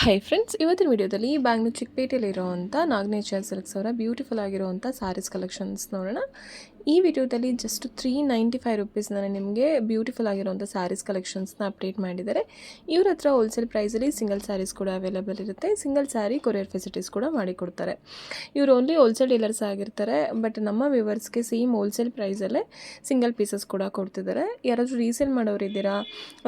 Hi friends, ಇವತ್ತಿನ ವಿಡಿಯೋದಲ್ಲಿ Bangalore ಚಿಕ್ಕಪೇಟೆಯಲ್ಲಿರುವಂಥ ನಾಗನೇಚರ್ silks ಅವರ ಬ್ಯೂಟಿಫುಲ್ ಆಗಿರುವಂಥ ಸ್ಯಾರೀಸ್ ಕಲೆಕ್ಷನ್ಸ್ ನೋಡೋಣ. ಈ ವಿಡಿಯೋದಲ್ಲಿ ಜಸ್ಟ್ 395 ರುಪೀಸ್ನ ನಿಮಗೆ ಬ್ಯೂಟಿಫುಲ್ ಆಗಿರುವಂಥ ಸ್ಯಾರೀಸ್ ಕಲೆಕ್ಷನ್ಸ್ನ ಅಪ್ಡೇಟ್ ಮಾಡಿದ್ದಾರೆ. ಇವ್ರ ಹತ್ರ ಹೋಲ್ಸೇಲ್ ಪ್ರೈಸಲ್ಲಿ ಸಿಂಗಲ್ ಸ್ಯಾರೀಸ್ ಕೂಡ ಅವೈಲೇಬಲ್ ಇರುತ್ತೆ. ಸಿಂಗಲ್ ಸ್ಯಾರಿ ಕೊರಿಯರ್ ಫೆಸಿಲಿಟೀಸ್ ಕೂಡ ಮಾಡಿಕೊಡ್ತಾರೆ. ಇವರು ಓನ್ಲಿ ಹೋಲ್ಸೇಲ್ ಡೀಲರ್ಸ್ ಆಗಿರ್ತಾರೆ. ಬಟ್ ನಮ್ಮ ವ್ಯೂವರ್ಸ್ಗೆ ಸೇಮ್ ಹೋಲ್ಸೇಲ್ ಪ್ರೈಸಲ್ಲೇ ಸಿಂಗಲ್ ಪೀಸಸ್ ಕೂಡ ಕೊಡ್ತಿದ್ದಾರೆ. ಯಾರಾದರೂ ರೀಸೇಲ್ ಮಾಡೋರಿದ್ದೀರಾ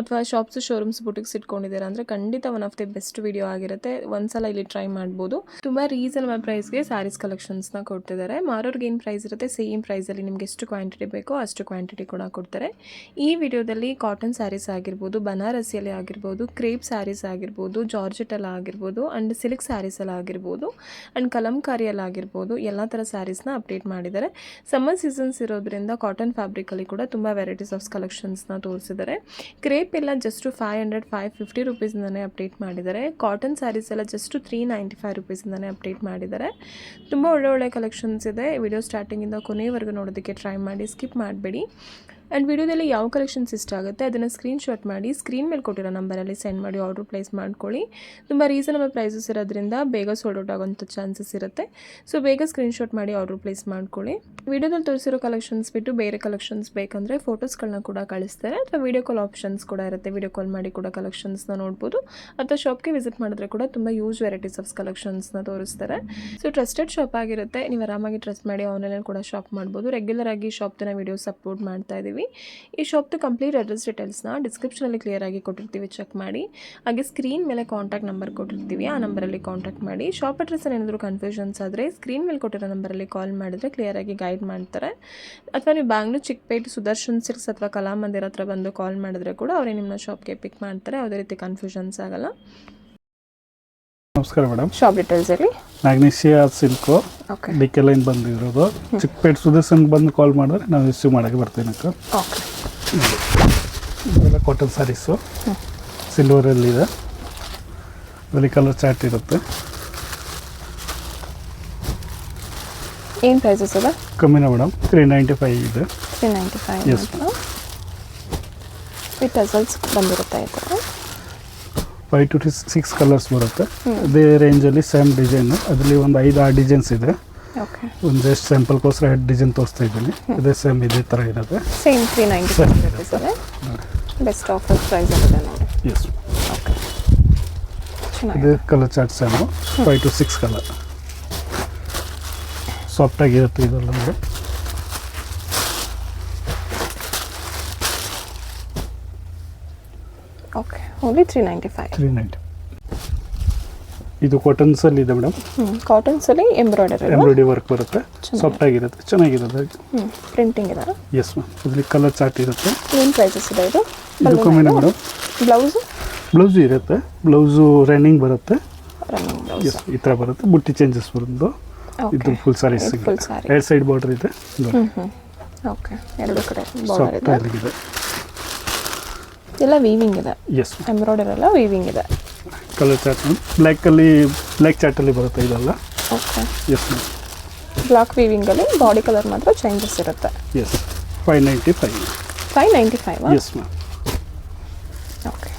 ಅಥವಾ ಶಾಪ್ಸ್ ಶೋರೂಮ್ಸ್ ಬುಟಿಕ್ಸ್ ಇಟ್ಕೊಂಡಿದ್ದೀರಾ ಅಂದರೆ ಖಂಡಿತ one of the best video ಆಗಿರುತ್ತೆ. ಒಂದ್ಸಲ ಇಲ್ಲಿ ಟ್ರೈ ಮಾಡ್ಬೋದು. ತುಂಬ ರೀಸನಬಲ್ ಪ್ರೈಸ್ಗೆ ಸ್ಯಾರೀಸ್ ಕಲೆಕ್ಷನ್ಸ್ನ ಕೊಡ್ತಿದ್ದಾರೆ. ಮಾರೋರ್ಗೆ ಏನು ಪ್ರೈಸ್ ಇರುತ್ತೆ ಸೇಮ್ ಪ್ರೈಸಲ್ಲಿ ನಿಮಗೆ ಎಷ್ಟು ಕ್ವಾಂಟಿಟಿ ಬೇಕೋ ಅಷ್ಟು ಕ್ವಾಂಟಿಟಿ ಕೂಡ ಕೊಡ್ತಾರೆ. ಈ ವಿಡಿಯೋದಲ್ಲಿ ಕಾಟನ್ ಸ್ಯಾರೀಸ್ ಆಗಿರ್ಬೋದು, ಬನಾರಸಿಯಲ್ಲಿ ಆಗಿರ್ಬೋದು, ಕ್ರೇಪ್ ಸ್ಯಾರೀಸ್ ಆಗಿರ್ಬೋದು, ಜಾರ್ಜೆಟಲ್ಲಿ ಆಗಿರ್ಬೋದು ಆ್ಯಂಡ್ ಸಿಲ್ಕ್ ಸ್ಯಾರೀಸಲ್ಲಿ ಆಗಿರ್ಬೋದು ಆ್ಯಂಡ್ ಕಲಂಕಾರಿಯಲ್ಲಿ ಆಗಿರ್ಬೋದು ಎಲ್ಲ ಥರ ಸ್ಯಾರೀಸ್ನ ಅಪ್ಡೇಟ್ ಮಾಡಿದ್ದಾರೆ. ಸಮ್ಮರ್ ಸೀಸನ್ಸ್ ಇರೋದ್ರಿಂದ ಕಾಟನ್ ಫ್ಯಾಬ್ರಿಕಲ್ಲಿ ಕೂಡ ತುಂಬ ವೆರೈಟೀಸ್ ಆಫ್ ಕಲೆಕ್ಷನ್ಸ್ನ ತೋರಿಸಿದ್ದಾರೆ. ಕ್ರೇಪ್ ಎಲ್ಲ ಜಸ್ಟ್ 550 ರುಪೀಸ್ನೇ ಅಪ್ಡೇಟ್ ಮಾಡಿದ್ದಾರೆ. ಕಾಟನ್ ಸ್ಯಾರೀಸ್ ಎಲ್ಲ ಜಸ್ಟ್ 395 ರುಪೀಸ್ನೇ ಅಪ್ಡೇಟ್ ಮಾಡಿದ್ದಾರೆ. ತುಂಬ ಒಳ್ಳೆ ಕಲೆಕ್ಷನ್ಸ್ ಇದೆ. ವಿಡಿಯೋ ಸ್ಟಾರ್ಟಿಂಗಿಂದ ಕೊನೆಯವರೆಗೂ ನೋಡೋದಕ್ಕೆ ಟ್ರೈ ಮಾಡಿ, ಸ್ಕಿಪ್ ಮಾಡಬೇಡಿ. ಆ್ಯಂಡ್ ವಿಡಿಯೋದಲ್ಲಿ ಯಾವ ಕಲೆಕ್ಷನ್ಸ್ ಇಷ್ಟ ಆಗುತ್ತೆ ಅದನ್ನು ಸ್ಕ್ರೀನ್ಶಾಟ್ ಮಾಡಿ ಸ್ಕ್ರೀನ್ ಮೇಲೆ ಕೊಟ್ಟಿರೋ ನಂಬರಲ್ಲಿ ಸೆಂಡ್ ಮಾಡಿ ಆರ್ಡರ್ ಪ್ಲೇಸ್ ಮಾಡ್ಕೊಳ್ಳಿ. ತುಂಬ ರೀಸನಬಲ್ ಪ್ರೈಸಸ್ ಇರೋದ್ರಿಂದ ಬೇಗ ಸೋಲ್ಡ್ ಔಟ್ ಆಗೋಂಥ ಚಾನ್ಸಸ್ ಇರುತ್ತೆ. ಸೊ ಬೇಗ ಸ್ಕ್ರೀನ್ಶಾಟ್ ಮಾಡಿ ಆರ್ಡರ್ ಪ್ಲೇಸ್ ಮಾಡ್ಕೊಳ್ಳಿ. ವಿಡಿಯೋದಲ್ಲಿ ತೋರಿಸಿರೋ ಕಲೆಕ್ಷನ್ಸ್ ಬಿಟ್ಟು ಬೇರೆ ಕಲೆಕ್ಷನ್ಸ್ ಬೇಕಂದರೆ ಫೋಟೋಸ್ಗಳನ್ನ ಕೂಡ ಕಳಿಸ್ತಾರೆ ಅಥವಾ ವಿಡಿಯೋ ಕಾಲ್ ಆಪ್ಷನ್ಸ್ ಕೂಡ ಇರುತ್ತೆ. ವಿಡಿಯೋ ಕಾಲ್ ಮಾಡಿ ಕೂಡ ಕಲೆಕ್ಷನ್ಸ್ನ ನೋಡ್ಬೋದು ಅಥವಾ ಶಾಪ್ಗೆ ವಿಸಿಟ್ ಮಾಡಿದ್ರೆ ಕೂಡ ತುಂಬ ಯೂಸ್ ವೆರೈಟೀಸ್ ಆಫ್ ಕಲೆಕ್ಷನ್ಸ್ನ ತೋರಿಸ್ತಾರೆ. ಸೊ ಟ್ರಸ್ಟೆಡ್ ಶಾಪ್ ಆಗಿರುತ್ತೆ. ನೀವು ಆರಾಮಾಗಿ ಟ್ರಸ್ಟ್ ಮಾಡಿ ಆನ್ಲೈನಲ್ಲಿ ಕೂಡ ಶಾಪ್ ಮಾಡ್ಬೋದು. ರೆಗ್ಯುಲರ್ ಆಗಿ ಶಾಪ್ನ ವೀಡಿಯೋಸ್ ಅಪ್ಲೋಡ್ ಮಾಡ್ತಾ ಇದ್ದೀವಿ. ಈ ಶಾಪ್ದು ಕಂಪ್ಲೀಟ್ ಅಡ್ರೆಸ್ ಡೀಟೇಲ್ಸ್ನ ಡಿಸ್ಕ್ರಿಪ್ಷನಲ್ಲಿ ಕ್ಲಿಯರ್ ಆಗಿ ಕೊಟ್ಟಿರ್ತೀವಿ, ಚೆಕ್ ಮಾಡಿ. ಹಾಗೆ ಸ್ಕ್ರೀನ್ ಮೇಲೆ ಕಾಂಟ್ಯಾಕ್ಟ್ ನಂಬರ್ ಕೊಟ್ಟಿರ್ತೀವಿ, ಆ ನಂಬರಲ್ಲಿ ಕಾಂಟ್ಯಾಕ್ಟ್ ಮಾಡಿ. ಶಾಪ್ ಅಡ್ರೆಸ್ಸಲ್ಲಿ ಏನಾದರೂ ಕನ್ಫ್ಯೂಷನ್ಸ್ ಆದರೆ ಸ್ಕ್ರೀನ್ ಮೇಲೆ ಕೊಟ್ಟಿರೋ ನಂಬರಲ್ಲಿ ಕಾಲ್ ಮಾಡಿದ್ರೆ ಕ್ಲಿಯರ್ ಆಗಿ ಗೈಡ್ ಮಾಡ್ತಾರೆ. ಅಥವಾ ನೀವು ಬ್ಯಾಂಗ್ಳೂರು ಚಿಕ್ಕಪೇಟೆ ಸುದರ್ಶನ್ ಸಿಲ್ಕ್ಸ್ ಅಥವಾ ಕಲಾಮಂದಿರ ಹತ್ರ ಬಂದು ಕಾಲ್ ಮಾಡಿದ್ರೆ ಕೂಡ ಅವರೇ ನಿಮ್ಮ ಶಾಪ್ಗೆ ಪಿಕ್ ಮಾಡ್ತಾರೆ. ಯಾವುದೇ ರೀತಿ ಕನ್ಫ್ಯೂಷನ್ಸ್ ಆಗಲ್ಲ. ನಮಸ್ಕಾರ ಮೇಡಮ್. ಶಾಪ್ ಡೀಟೇಲ್ಸ್ ಹೇಳಿ. ಮ್ಯಾಗ್ನೀಷಿಯಾ ಸಿಲ್ಕು ಡಿಕೆ ಲೈನ್ ಬಂದಿರೋದು. ಚಿಕ್ಕಪೇಟೆ ಸುದರ್ಶನ್ ಬಂದು ಕಾಲ್ ಮಾಡಿದ್ರೆ ನಾವು ರಿಸೀವ್ ಮಾಡೋಕ್ಕೆ ಬರ್ತೀವಿ. ನಕ್ಕ ಇದೆಲ್ಲ ಕಾಟನ್ ಸ್ಯಾರೀಸು ಸಿಲ್ವರಲ್ಲಿದೆ. ಅದರಲ್ಲಿ ಕಲರ್ ಚಾರ್ಟ್ ಇರುತ್ತೆ. ಏನು ಪ್ರೈಸಸ್ ಇದೆ? ಕಮ್ಮಿನ ಮೇಡಮ್, 395 ಇದೆ. 395 ಎಸ್ ವಿತ್ ಟಸಲ್ಸ್ ಬಂದಿರುತ್ತೆ. 5 to 6 ಕಲರ್ಸ್ ಬರುತ್ತೆ. ಅದೇ ರೇಂಜಲ್ಲಿ ಸೇಮ್ ಡಿಸೈನು. ಅದರಲ್ಲಿ ಒಂದು 5-6 ಡಿಸೈನ್ಸ್ ಇದೆ. ಒಂದು ಜಸ್ಟ್ ಸ್ಯಾಂಪಲ್ಗೋಸ್ಕರ 2 ಡಿಸೈನ್ ತೋರಿಸ್ತಾ ಇದ್ದೀನಿ. ಇದೇ ಸೇಮ್ ಇದೇ ಥರ ಇರುತ್ತೆ. ಸೇಮ್ 395 ಬೆಸ್ಟ್ ಆಫರ್ ಪ್ರೈಸ್ ಇದೆ ನೋಡಿ. ಎಸ್ ಇದೇ colour chart same. 5 to 6 colour ಸಾಫ್ಟಾಗಿರುತ್ತೆ ಇದೆಲ್ಲ ನೋಡಿ. Okay, only 390. ಇದು ಕಾಟನ್ಸಲ್ಲಿ ಇದೆ ಮೇಡಮ್. ಕಾಟನ್ಸಲ್ಲಿ ಎಂಬ್ರಾಯ್ಡರಿ ವರ್ಕ್ ಬರುತ್ತೆ. ಸಾಫ್ಟಾಗಿರುತ್ತೆ, ಚೆನ್ನಾಗಿರುತ್ತೆ. ಪ್ರಿಂಟಿಂಗ್ ಇದೆ. Yes ma'am. ಇದರಲ್ಲಿ ಕಲರ್ ಚಾರ್ಟ್ ಇರುತ್ತೆ. ಏನು ಪ್ರೈಸಸ್ ಇದೆ ಇದು? ಇದು ಕಮ್ಮಿನ ಮೇಡಮ್. ಬ್ಲೌಸು ಇರುತ್ತೆ. ಬ್ಲೌಸು ರನ್ನಿಂಗ್ ಬರುತ್ತೆ. ಎಸ್ ಈ ಥರ ಬರುತ್ತೆ. ಬುಟ್ಟಿ ಚೇಂಜಸ್ ಬರೋದು. ಇದು ಫುಲ್ ಸ್ಯಾರೀಸ್ ಸಿಗುತ್ತೆ. 2 ಸೈಡ್ ಬಾರ್ಡರ್ ಇದೆ. ಓಕೆ, ಎರಡು ಕಡೆ ಬಾರ್ಡರ್ ಇದೆ. ಎಲ್ಲ ವೀವಿಂಗ್ ಇದೆ. ಎಸ್, ಎಂಬ್ರಾಯ್ಡರಿ ಎಲ್ಲ ವೀವಿಂಗ್ ಇದೆ. ಕಲರ್ ಚಾರ್ಟ್ ಬ್ಲ್ಯಾಕ್ ಚಾರ್ಟಲ್ಲಿ ಬರುತ್ತೆ ಇದೆಲ್ಲ. Okay, yes ma'am. ಬ್ಲಾಕ್ ವೀವಿಂಗಲ್ಲಿ ಬಾಡಿ ಕಲರ್ ಮಾತ್ರ ಚೇಂಜಸ್ ಇರುತ್ತೆ. ಎಸ್, 595. 595? Yes ma'am. ಓಕೆ,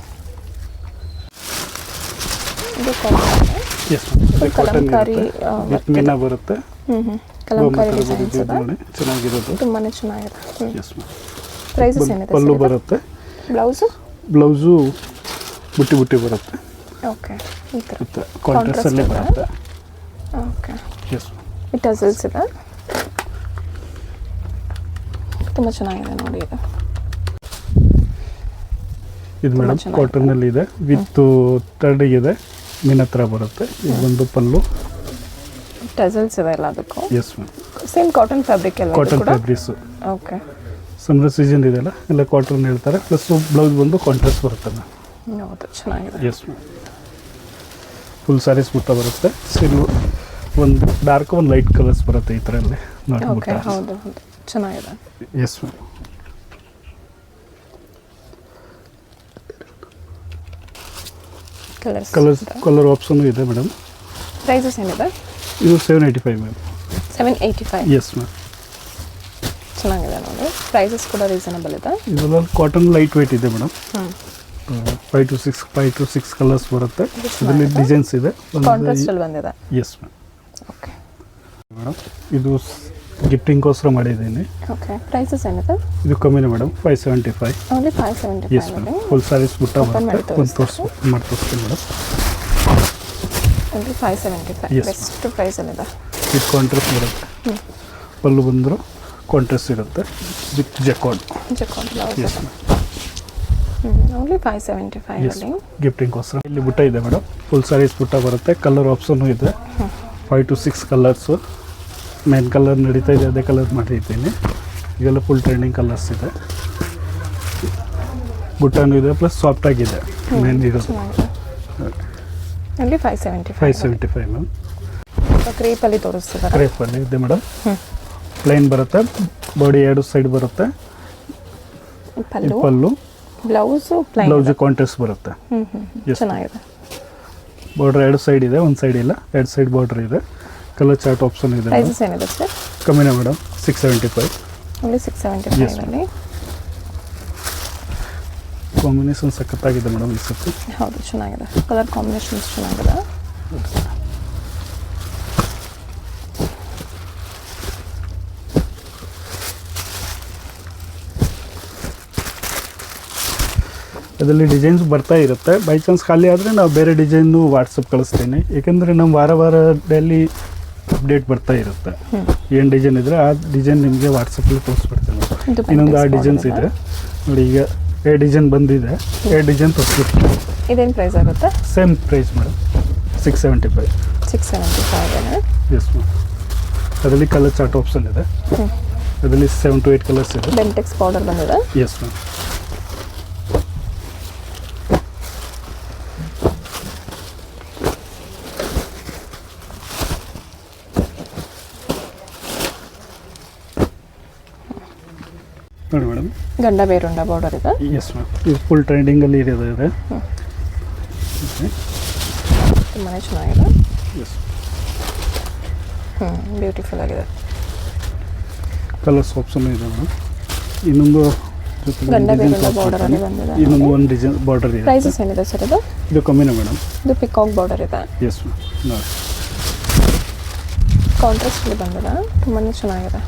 ಇದು cotton. Yes ma'am. Kalamkari with meena ಬರುತ್ತೆ. ಕಲಂಕಾರಿ ಡಿಸೈನ್ಸ್ ಇದೆ. ಚೆನ್ನಾಗಿರೋದು, ತುಂಬಾನೇ ಚೆನ್ನಾಗಿದೆ. Yes ma'am. ಪ್ರೈಸಸ್ ಏನಿದೆ? ಪಲ್ಲು ಬರುತ್ತೆ. ಬ್ಲೌಸು ಬುಟ್ಟಿ ಬರುತ್ತೆ. ಓಕೆ, ಈ ಥರ ಕಾಂಟ್ರಾಸ್ಟಲ್ಲಿ ಬರುತ್ತೆ. ಓಕೆ, ಎಸ್ ಈ ಟಸಲ್ಸ್ ಇದೆ. ತುಂಬ ಚೆನ್ನಾಗಿದೆ ನೋಡಿ ಇದು. ಇದು ಮೇಡಮ್ ಕಾಟನ್ನಲ್ಲಿ ಇದೆ. ವಿತ್ ಥರ್ಡಿಗಿದೆ. ಮೀನ ಹತ್ರ ಬರುತ್ತೆ. ಇದು ಒಂದು ಪಲ್ಲು. ಟಸಲ್ಸ್ ಇದೆ ಎಲ್ಲ ಅದಕ್ಕೂ. Yes ma'am. Same cotton fabric ಎಲ್ಲ. Cotton fabrics. Okay, summer season ಇದೆಯಲ್ಲ, ಎಲ್ಲ ಕಾಟನ್ ಹೇಳ್ತಾರೆ. ಪ್ಲಸ್ ಬ್ಲೌಸ್ ಬಂದು ಕಾಂಟ್ರಾಸ್ಟ್ ಬರುತ್ತೆ ಮ್ಯಾಮ್. ಹೌದು, ಚೆನ್ನಾಗಿದೆ. S ma'am. ಫುಲ್ ಸ್ಯಾರೀಸ್ ಬುಟ್ಟ ಬರುತ್ತೆ. ಒಂದು ಡಾರ್ಕ್ ಒಂದು ಲೈಟ್ ಕಲರ್ಸ್ ಬರುತ್ತೆ ಈ ಥರಲ್ಲಿ ನೋಡಿ. ಓಕೆ, ಹೌದು ಚೆನ್ನಾಗಿದೆ. Yes ma'am. ಕಲರ್ ಆಪ್ಷನ್ ಇದೆ ಮೇಡಮ್. ಪ್ರೈಸಸ್ ಏನಿದೆ? ಇದು 785 ಮ್ಯಾಮ್. 785? S ma'am. ಚೆನ್ನಾಗಿದೆ ನೋಡಿ. ಪ್ರೈಸಸ್ ಕೂಡ ರೀಸನಬಲ್ ಇದೆ. ಇದರಲ್ಲಿ ಕಾಟನ್ ಲೈಟ್ ವೇಟ್ ಇದೆ madam. Five to six colours ಬರುತ್ತೆ. ಇದರಲ್ಲಿ ಡಿಸೈನ್ಸ್ ಇದೆ. ಕಾಂಟ್ರಾಸ್ಟ್ ಅಲ್ಲಿ ಬಂದಿದೆ. Yes ma'am. ಓಕೆ ಮೇಡಮ್, ಇದು ಗಿಫ್ಟಿಂಗ್ಗೋಸ್ಕರ ಮಾಡಿದ್ದೀನಿ. ಓಕೆ, ಪ್ರೈಸಸ್ ಏನಿದೆ? ಇದು ಕಮ್ಮಿನೇ madam, 575. Only 575. Yes ma'am. Full saris ಬುಟ್ಟ ಬರುತ್ತೆ. ಒಂದು ತೋರಿಸ್ತೀನಿ madam. Only 575. Yes. Best price ಅಲ್ಲಿದೆ. ಇದು ಕಾಂಟ್ರಾಸ್ಟ್ ಬರುತ್ತೆ. ಪಲ್ಲು ಬಂದರೂ ಕಾಂಟ್ರಾಸ್ಟ್ ಇರುತ್ತೆ with jacquard. Blouse. Yes ma'am. Only 575 ಅಲ್ಲಿ. ಗಿಫ್ಟಿಂಗ್ಗೋಸ್ಕರ ಇಲ್ಲಿ ಬುಟ್ಟ ಇದೆ ಮೇಡಮ್. ಫುಲ್ ಸ್ಯಾರೀಸ್ ಬುಟ್ಟ ಬರುತ್ತೆ. ಕಲರ್ ಆಪ್ಷನ್ನು ಇದೆ. 5 to 6 ಕಲರ್ಸು. ಮೇನ್ ಕಲರ್ ನಡೀತಾ ಇದೆ, ಅದೇ ಕಲರ್ ಮಾಡಿದ್ದೀನಿ. ಈಗೆಲ್ಲ ಫುಲ್ ಟ್ರೆಂಡಿಂಗ್ ಕಲರ್ಸ್ ಇದೆ. ಬುಟ್ಟನೂ ಇದೆ, ಪ್ಲಸ್ ಸಾಫ್ಟ್ ಆಗಿದೆ. ಮೇನ್ ಇರೋದು ಓನ್ಲಿ 575. 575 ಮ್ಯಾಮ್. ಕ್ರೇಪಲ್ಲಿ ತೋರಿಸ್ತಿದ್ದಾರೆ. ಕ್ರೇಪಲ್ಲಿ ಇದೆ ಮೇಡಮ್. ಪ್ಲೈನ್ ಬರುತ್ತೆ, ಬಾಡಿ ಎರಡು ಸೈಡ್ ಬರುತ್ತೆ. ಪಲ್ಲು, ಪಲ್ಲು, ಬ್ಲೌಸು ಪ್ಲೈನ್. ಬ್ಲೌಸ್ ಕಾಂಟ್ರಾಸ್ಟ್ ಬರುತ್ತೆ. Yes. ಚೆನ್ನಾಗಿದೆ. ಬಾರ್ಡರ್ ಎರಡು ಸೈಡ್ ಇದೆ, ಒಂದು ಸೈಡ್ ಇಲ್ಲ. ಎರಡು ಸೈಡ್ ಬಾರ್ಡರ್ ಇದೆ. ಕಲರ್ ಚಾರ್ಟ್ ಆಪ್ಷನ್ ಇದೆ. ಪ್ರೈಸಸ್ ಏನಿದೆ ಸರ್? ಕಮ್ಮಿನೇ ಮೇಡಮ್, 675. ಓನ್ಲಿ 675 ಅಲ್ಲಿ. ಕಾಂಬಿನೇಷನ್ ಸಖತ್ತಾಗಿದೆ ಮೇಡಮ್ ಈ ಸತಿ. ಹೌದು, ಚೆನ್ನಾಗಿದೆ. ಕಲರ್ ಕಾಂಬಿನೇಷನ್ಸ್ ಚೆನ್ನಾಗಿದೆ. ಅದರಲ್ಲಿ ಡಿಸೈನ್ಸ್ ಬರ್ತಾ ಇರುತ್ತೆ. ಬೈ ಚಾನ್ಸ್ ಖಾಲಿ ಆದರೆ ನಾವು ಬೇರೆ ಡಿಸೈನು ವಾಟ್ಸಪ್ ಕಳಿಸ್ತೀನಿ. ಏಕೆಂದರೆ ನಮ್ಮ ವಾರ ಡೈಲಿ ಅಪ್ಡೇಟ್ ಬರ್ತಾ ಇರುತ್ತೆ. ಏನು ಡಿಸೈನ್ ಇದ್ದರೆ ಆ ಡಿಸೈನ್ ನಿಮಗೆ ವಾಟ್ಸಪ್ಪಲ್ಲಿ ತೋರಿಸ್ಬಿಡ್ತೀನಿ. ಇನ್ನೊಂದು ಆ ಡಿಸೈನ್ಸ್ ಇದೆ ನೋಡಿ. ಈಗ ಎರಡು ಡಿಸೈನ್ ಬಂದಿದೆ, ಎರಡು ಡಿಸೈನ್ ತೋರಿಸ್ಬಿಡ್ತೀನಿ. ಇದೇನು ಪ್ರೈಸ್ ಆಗುತ್ತೆ? Same price madam, 675. 675. Yes ma'am. ಅದರಲ್ಲಿ ಕಲರ್ ಚಾರ್ಟ್ ಆಪ್ಷನ್ ಇದೆ. ಅದರಲ್ಲಿ 7 to 8 ಕಲರ್ಸ್ ಇದೆ. ಬೆಂಟೆಕ್ಸ್ ಪೌಡರ್ ಬಂದಿದೆ. Yes ma'am. ನೋಡಿ ಮೇಡಮ್, ಗಂಡ ಬೇರುಂಡ ಬಾರ್ಡರ್ ಇದೆ. Yes ma'am. ಇದು ಫುಲ್ ಟ್ರೆಂಡಿಂಗಲ್ಲಿ ಇರೋದು ಇದೆ. ತುಂಬಾ ಚೆನ್ನಾಗಿದೆ. ಎಸ್. ಬ್ಯೂಟಿಫುಲ್ ಆಗಿದೆ. ಕಲರ್ಸ್ ಆಪ್ಷನ್ ಇದೆ ಮೇಡಮ್. ಇನ್ನೊಂದು ಗಂಡ ಬೇರುಂಡ ಬಾರ್ಡರ್ ಅಲ್ಲಿ ಬಂದಿದೆ. ಇನ್ನೊಂದು ಒಂದು ಡಿಸೈನ್ ಬಾರ್ಡರ್ ಇದೆ. ಪ್ರೈಸಸ್ ಏನಿದೆ ಸರ್ ಇದು? ಇದು ಕಮ್ಮಿನೇ ಮೇಡಮ್. ಇದು ಪಿಕಾಕ್ ಬಾರ್ಡರ್ ಇದೆ. Yes ma'am. ನೋಡಿ, ಕಾಂಟ್ರಾಸ್ಟ್ ಅಲ್ಲಿ ಬಂದಿದೆ. ತುಂಬಾ ಚೆನ್ನಾಗಿದೆ.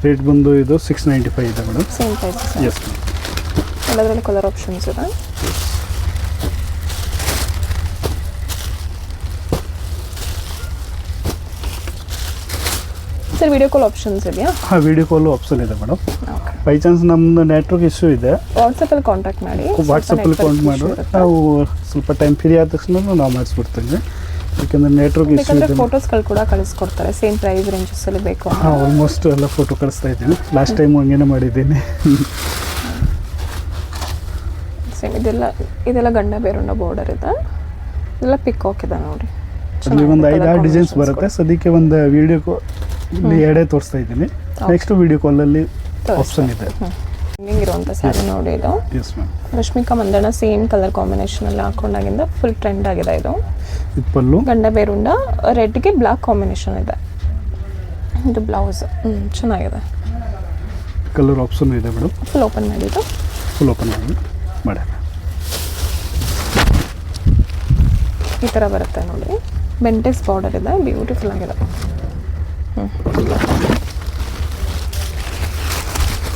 ರೇಟ್ ಬಂದು ಇದು 695 ಇದೆ madam. Same prices. Yes ma'am. ಎಲ್ಲದರಲ್ಲಿ ಕಲರ್ ಆಪ್ಷನ್ಸ್ ಇದೆ. ಸರ್ ವಿಡಿಯೋ ಕಾಲ್ ಆಪ್ಷನ್ಸ್ ಇದೆಯಾ? ಹಾಂ, ವಿಡಿಯೋ ಕಾಲು ಆಪ್ಷನ್ ಇದೆ ಮೇಡಮ್. ಓಕೆ. ಬೈ ಚಾನ್ಸ್ ನಮ್ಮದು ನೆಟ್ವರ್ಕ್ ಇಶ್ಯೂ ಇದೆ, ವಾಟ್ಸಪ್ಪಲ್ಲಿ ಕಾಂಟ್ಯಾಕ್ಟ್ ಮಾಡಿ. ವಾಟ್ಸಪ್ಪಲ್ಲಿ ಕಾಂಟ್ಯಾಕ್ಟ್ ಮಾಡಿ. ನಾವು ಸ್ವಲ್ಪ ಟೈಮ್ ಫ್ರೀ ಆದ ತಕ್ಷಣ ನಾವು ಮಾಡಿಸ್ಬಿಡ್ತೀವಿ. ಯಾಕೆಂದರೆ ನೆಟ್ವರ್ಕ್ ಇಶ್ಯೂ ಬೇಕಂದ್ರೆ ಇದೆ. ಫೋಟೋಸ್ಗಳು ಕೂಡ ಕಳಿಸ್ಕೊಡ್ತಾರೆ. ಸೇಮ್ ಪ್ರೈಸ್ ರೇಂಜಸ್ಸಲ್ಲಿ ಬೇಕು ಅಂತ. ಹಾಂ, ಆಲ್ಮೋಸ್ಟ್ ಎಲ್ಲ ಫೋಟೋ ಕಳಿಸ್ತಾ ಇದ್ದೀನಿ. ಲಾಸ್ಟ್ ಟೈಮ್ ಹಂಗೇನೆ ಮಾಡಿದ್ದೀನಿ. ಸೇಮ್ ಇದೆಲ್ಲ ಗಂಡ ಬೇರುಂಡ ಬಾರ್ಡರ್ ಇದೆ. ಇದೆಲ್ಲ ಪಿಕಾಕ್ ಇದೆ ನೋಡಿ. ಅಲ್ಲಿ ಒಂದು 5-6 ಡಿಸೈನ್ಸ್ ಬರುತ್ತೆ. ಸದ್ಯಕ್ಕೆ ಒಂದು ವಿಡಿಯೋ ಇಲ್ಲಿ ಎರಡೇ ತೋರಿಸ್ತಾ ಇದ್ದೀನಿ. ನೆಕ್ಸ್ಟ್ ವಿಡಿಯೋ ಕಾಲಲ್ಲಿ ಆಪ್ಷನ್ ಇದೆ. ಇರುವಂಥ ಸ್ಯಾರಿ ನೋಡಿ ಇದು. Yes ma'am. Rashmika Mandanna same colour ಕಾಂಬಿನೇಷನಲ್ಲಿ ಹಾಕೊಂಡಾಗಿಂದ ಫುಲ್ ಟ್ರೆಂಡ್ ಆಗಿದೆ ಇದು. ಇದು ಪಲ್ಲು, ಗಂಡ ಬೇರುಂಡ ರೆಡ್ಗೆ ಬ್ಲ್ಯಾಕ್ ಕಾಂಬಿನೇಷನ್ ಇದೆ. ಇದು ಬ್ಲೌಸ್. ಚೆನ್ನಾಗಿದೆ. ಕಲರ್ ಆಪ್ಷನ್ ಇದೆ ಮೇಡಮ್. ಫುಲ್ ಓಪನ್ ಮಾಡಿದ್ದು. ಫುಲ್ ಓಪನ್ ಮಾಡಿ ಈ ಥರ ಬರುತ್ತೆ ನೋಡಿ. ಬೆಂಟೆಕ್ಸ್ ಬಾರ್ಡರ್ ಇದೆ. ಬ್ಯೂಟಿಫುಲ್ ಆಗಿದೆ.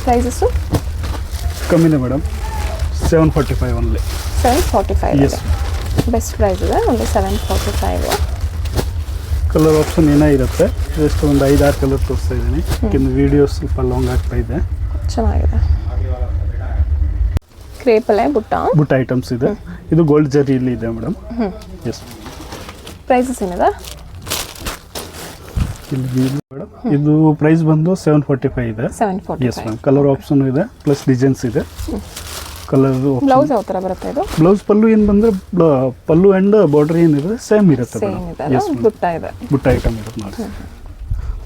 ಪ್ರೈಸಸ್ಸು ಕಮ್ಮಿನೇ madam, 745 only. 745. Yes. Best price ಇದೆ. ಒಂದು 745. ಕಲರ್ ಆಪ್ಷನ್ ಏನೋ ಇರುತ್ತೆ. ಜಸ್ಟ್ ಒಂದು 5-6 ಕಲರ್ ತೋರಿಸ್ತಾ ಇದ್ದೀನಿ. ಯಾಕೆಂದ್ರೆ ವಿಡಿಯೋ ಸ್ವಲ್ಪ ಲಾಂಗ್ ಆಗ್ತಾ ಇದೆ. ಚೆನ್ನಾಗಿದೆ. ಕ್ರೇಪಲ್ಲೇ ಬುಟ್ಟ ಐಟಮ್ಸ್ ಇದೆ. ಇದು ಗೋಲ್ಡ್ ಜರಿಯಲ್ಲಿ ಇದೆ ಮೇಡಮ್. ಎಸ್. ಪ್ರೈಸಸ್ ಏನಿದೆ? ಇಲ್ಲಿ ಮೇಡಮ್ ಇದು ಪ್ರೈಸ್ ಬಂದು 745 ಇದೆ. 745. Yes ma'am. ಕಲರ್ ಆಪ್ಷನ್ ಇದೆ, ಪ್ಲಸ್ ಡಿಸೈನ್ಸ್ ಇದೆ. ಕಲರ್ ಬ್ಲೌಸ್ ಯಾವ ಥರ ಬರುತ್ತೆ ಇದು? ಬ್ಲೌಸ್ ಪಲ್ಲು ಏನು ಬಂದರೆ ಪಲ್ಲು ಆ್ಯಂಡ್ ಬಾರ್ಡರ್ ಏನಿದೆ ಸೇಮ್ ಇರುತ್ತೆ. ಸೇಮ್ ಇದೆ. ಬುಟ್ಟ ಇದೆ. ಬುಟ್ಟ ಐಟಮ್ ಇರುತ್ತೆ ನೋಡಿ.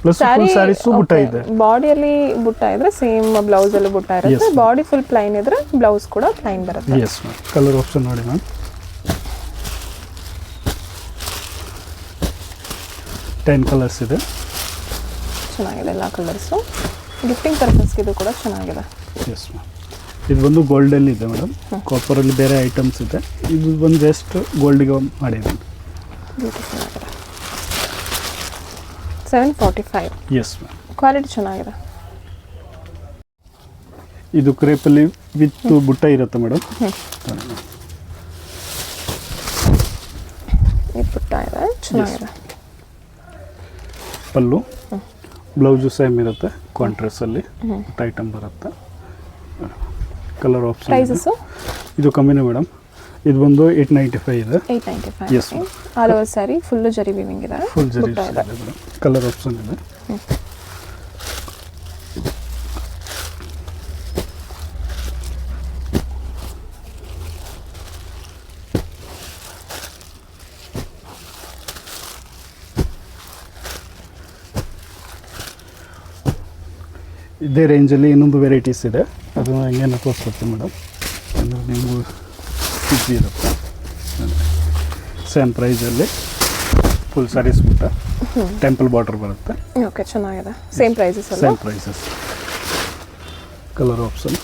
ಪ್ಲಸ್ ಫುಲ್ ಸ್ಯಾರೀಸು ಬುಟ್ಟ ಇದೆ. ಬಾಡಿಯಲ್ಲಿ ಬುಟ್ಟ ಇದ್ರೆ ಸೇಮ್ ಬ್ಲೌಸ್ ಅಲ್ಲಿ ಬುಟ್ಟ ಇರುತ್ತೆ. ಬಾಡಿ ಫುಲ್ ಪ್ಲೈನ್ ಇದ್ರೆ ಬ್ಲೌಸ್ ಕೂಡ ಪ್ಲೈನ್ ಬರುತ್ತೆ. Yes ma'am. ಕಲರ್ ಆಪ್ಷನ್ ನೋಡಿ ಮ್ಯಾಮ್. 10 ಕಲರ್ಸ್ ಇದೆ. ಚೆನ್ನಾಗಿದೆ ಎಲ್ಲ ಕಲರ್ಸು. ಗಿಫ್ಟಿಂಗ್ ಪರ್ಪಸ್ಗೆ ಇದು ಕೂಡ ಚೆನ್ನಾಗಿದೆ. S ma'am. ಇದು ಬಂದು ಗೋಲ್ಡಲ್ಲಿ ಇದೆ ಮೇಡಮ್. ಕಾಪರಲ್ಲಿ ಬೇರೆ ಐಟಮ್ಸ್ ಇದೆ, ಇದು ಬಂದು ಜಸ್ಟ್ ಗೋಲ್ಡಿಗೆ ಮಾಡಿದ್ದೀನಿ. ಬ್ಯೂಟಿಫುಲ್ ಆಗಿದೆ. 745. Yes ma'am. ಕ್ವಾಲಿಟಿ ಚೆನ್ನಾಗಿದೆ. ಇದು ಕ್ರೇಪಲ್ಲಿ ವಿತ್ ಬುಟ್ಟ ಇರುತ್ತೆ ಮೇಡಮ್. ಈ ಪುಟ್ಟ ಇದೆ, ಚೆನ್ನಾಗಿದೆ. ಪಲ್ಲು ಬ್ಲೌಸು ಸೇಮ್ ಇರುತ್ತೆ, ಕಾಂಟ್ರಾಸ್ಟಲ್ಲಿ ಐಟಮ್ ಬರುತ್ತೆ. Colour option. ಪ್ರೈಸಸ್ಸು ಇದು ಕಮ್ಮಿನೇ ಮೇಡಮ್. ಇದು ಬಂದು 895 ಇದೆ. 895. Yes, ma'am. All over sari full ಜರಿ ವೀವಿಂಗ್ ಇದೆ. ಫುಲ್ ಜರಿ ಬುಟ್ಟ ಇದೆ. ಇದೆ ಮೇಡಮ್. ಕಲರ್ ಆಪ್ಷನ್ ಇದೆ. ಇದೇ ರೇಂಜಲ್ಲಿ ಇನ್ನೊಂದು ವೆರೈಟೀಸ್ ಇದೆ, ಅದು ಹಂಗೇನು ತೋರಿಸ್ಕೊಡ್ತೀನಿ ಮೇಡಮ್. ಅಂದರೆ ನಿಮಗೂ ಈಸಿ ಇರುತ್ತೆ. ಸೇಮ್ ಪ್ರೈಸಲ್ಲಿ ಫುಲ್ ಸ್ಯಾರೀಸ್ ಬಿಟ್ಟ ಟೆಂಪಲ್ ಬಾರ್ಡರ್ ಬರುತ್ತೆ. ಓಕೆ, ಚೆನ್ನಾಗಿದೆ. ಸೇಮ್ ಪ್ರೈಸಸ್ ಅಲ್ಲ? Same prices. Colour option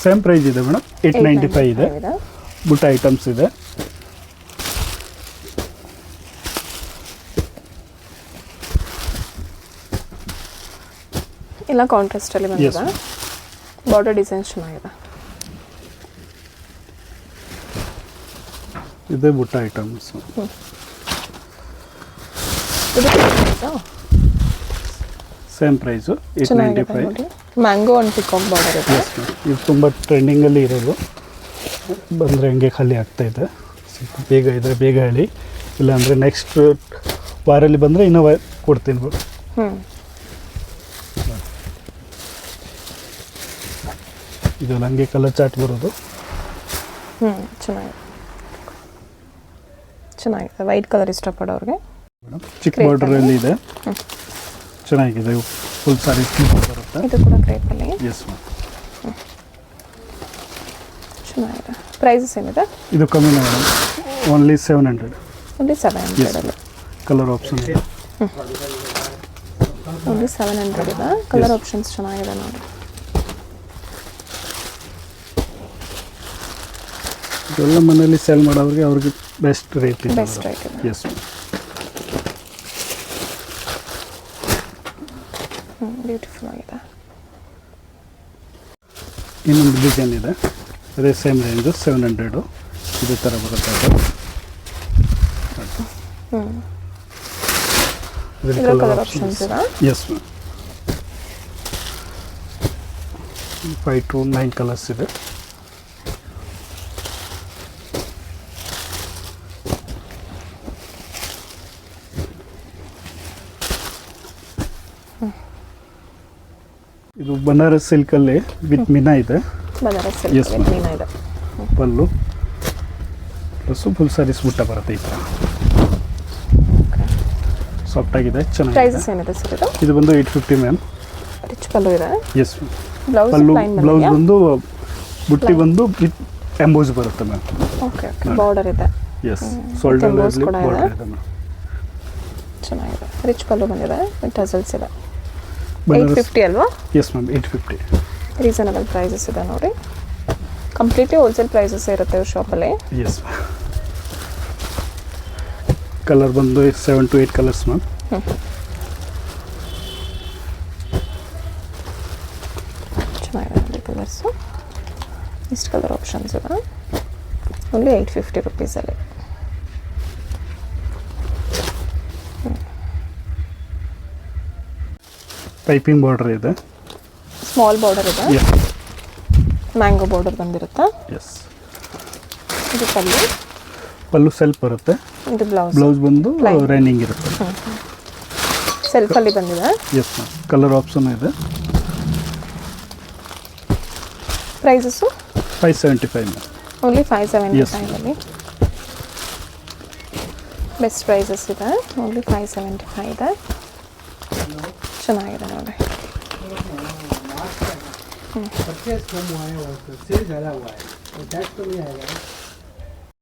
same price ಇದೆ ಮೇಡಮ್. 895 ಇದೆ. ಬುಟ್ಟ ಐಟಮ್ಸ್ ಇದೆ. ಎಲ್ಲ ಕಾಂಟ್ರಾಸ್ಟಲ್ಲಿ ಬಂದಿದೆ. ಬಾರ್ಡರ್ ಡಿಸೈನ್ಸ್ ಚೆನ್ನಾಗಿದೆ. ಇದೆ ಬುಟ್ಟ items. Same price 895. Mango and peacock border ಇದೆ. ಇದು ತುಂಬ ಟ್ರೆಂಡಿಂಗಲ್ಲಿ ಇರೋದು. ಬಂದರೆ ಹಂಗೆ ಖಾಲಿ ಆಗ್ತಾ ಇದೆ. ಸ್ವಲ್ಪ ಬೇಗ ಇದ್ದರೆ ಬೇಗ ಹೇಳಿ, ಇಲ್ಲಾಂದರೆ ನೆಕ್ಸ್ಟ್ ವಾರಲ್ಲಿ ಬಂದರೆ ಇನ್ನೂ ಕೊಡ್ತೀನಿ. ಇದು ನನಗೆ ಕಲರ್ ಚಾರ್ಟ್ ಬರೋದು. ಚೆನ್ನಾಗಿದೆ. ಚೆನ್ನಾಗಿದೆ. White colour ಇಷ್ಟಪಡೋರಿಗೆ. ಮೇಡಮ್ ಚಿಕ್ಕ ಬಾರ್ಡ್ರಲ್ಲಿ ಇದೆ, ಚೆನ್ನಾಗಿದೆ. ಫುಲ್ ಸಾರಿ ಬರುತ್ತೆ. ಇದು ಕೂಡ ಕ್ರೇಪಲ್ಲಿ. Yes ma'am. ಚೆನ್ನಾಗಿದೆ. ಪ್ರೈಸಸ್ ಏನಿದೆ? ಇದು ಕಮ್ಮಿನೇ ಮೇಡಮ್, ಓನ್ಲಿ 700. ಓನ್ಲಿ 700 ಅಲ್ಲಿ. ಕಲರ್ ಆಪ್ಷನ್ ಇದೆ. ಓನ್ಲಿ 700 ಇದೆ. ಕಲರ್ ಆಪ್ಷನ್ಸ್ ಚೆನ್ನಾಗಿದೆ ನೋಡಿ. ಇದೆಲ್ಲ ಮನೆಯಲ್ಲಿ ಸೇಲ್ ಮಾಡೋರಿಗೆ ಅವ್ರಿಗೆ ಬೆಸ್ಟ್ ರೇಟ್ ಇದೆ. ಬೆಸ್ಟ್ ರೇಟ್ ಇದೆ. Yes ma'am. ಬ್ಯೂಟಿಫುಲ್ ಆಗಿದೆ. ಇನ್ನೊಂದು ಡಿಸೈನ್ ಇದೆ, ಅದೇ ಸೇಮ್ ರೇಂಜು 700. ಇದೇ ಥರ ಬರುತ್ತೆ ಅದು. ಕಲರ್ ಆಪ್ಷನ್ಸ್ ಇದೆ. Yes ma'am. 5 to 9 ಕಲರ್ಸ್ ಇದೆ. ಇದು ಬನಾರಸ್ ಸಿಲ್ಕಲ್ಲಿ ವಿತ್ ಮೀನಾ ಇದೆ. Banaras Yes, silk ma'am. ಮೀನಾ ಇದೆ. ಪಲ್ಲು ಪ್ಲಸ್ಸು ಫುಲ್ ಸ್ಯಾರೀಸ್ ಬುಟ್ಟ ಬರುತ್ತೆ ಈ ಥರ. ಸಾಫ್ಟ್ ಆಗಿದೆ, ಚೆನ್ನಾಗಿದೆ. ಪ್ರೈಸಸ್ ಏನಿದೆ ಸರ್ ಇದು? ಇದು ಬಂದು 850 ಮ್ಯಾಮ್. ರಿಚ್ ಪಲ್ಲು ಇದೆ. Yes ma'am. ಬ್ಲೌಸ್ ಪಲ್ಲು ಪ್ಲೈನ್ ಬ್ಲೌಸ್ ಬಂದಿದೆಯಾ? ಬಂದು ಬುಟ್ಟಿ ಬಂದು ವಿತ್ ಎಂಬೋಸ್ ಬರುತ್ತೆ ಮ್ಯಾಮ್. Okay okay. ಬಾರ್ಡರ್ ಇದೆ. ಎಸ್, emboss ಶೋಲ್ಡರಲ್ಲಿ ಕೂಡ ಇದೆ. ಬಾರ್ಡರ್ ಇದೆ ಮ್ಯಾಮ್. ಚೆನ್ನಾಗಿದೆ. ರಿಚ್ ಪಲ್ಲು ಬಂದಿದೆ. ಟಸಲ್ಸ್ ಇದೆ. ಬನಾರಸ್ 850 ಅಲ್ವಾ? Yes ma'am, 850. ರೀಸನಬಲ್ ಪ್ರೈಸಸ್ ಇದೆ ನೋಡಿ. ಕಂಪ್ಲೀಟ್ಲಿ ಹೋಲ್ಸೇಲ್ ಪ್ರೈಸಸ್ ಇರುತ್ತೆ ಇವ್ರ ಶಾಪಲ್ಲಿ. Yes ma'am. ಕಲರ್ ಬಂದು 7 to 8 ಕಲರ್ಸ್ ಮ್ಯಾಮ್. ಚೆನ್ನಾಗಿದೆ ನೋಡಿ ಕಲರ್ಸು. ಇಷ್ಟು ಕಲರ್ ಆಪ್ಷನ್ಸ್ ಇದೆ. ಓನ್ಲಿ 850 ರುಪೀಸಲ್ಲಿ. ಪೈಪಿಂಗ್ ಬಾರ್ಡರ್ ಇದೆ. ಸ್ಮಾಲ್ ಬಾರ್ಡರ್ ಇದೆ. ಎಸ್ ಮ್ಯಾಂಗೋ ಬಾರ್ಡರ್ ಬಂದಿರುತ್ತೆ. ಎಸ್. ಇದು ಪಲ್ಲು. ಪಲ್ಲು ಸೆಲ್ಫ್ ಬರುತ್ತೆ. ಇದು ಬ್ಲೌಸ್. ಬ್ಲೌಸ್ ಬಂದು Plain. ರನ್ನಿಂಗ್ ಇರುತ್ತೆ. ಸೆಲ್ಫಲ್ಲಿ ಬಂದಿದೆ. Yes ma'am. ಕಲರ್ ಆಪ್ಷನ್ ಇದೆ. Prices 575 ma'am. Only 575 Yes. ಅಲ್ಲಿ. ಬೆಸ್ಟ್ ಪ್ರೈಸಸ್ ಇದೆ. ಓನ್ಲಿ 575 ಇದೆ. ಚೆನ್ನಾಗಿದೆ ನೋಡಿ. परचेज कम हुआ है और सेल ज़्यादा हुआ है, तो टैक्स तो नहीं आएगा।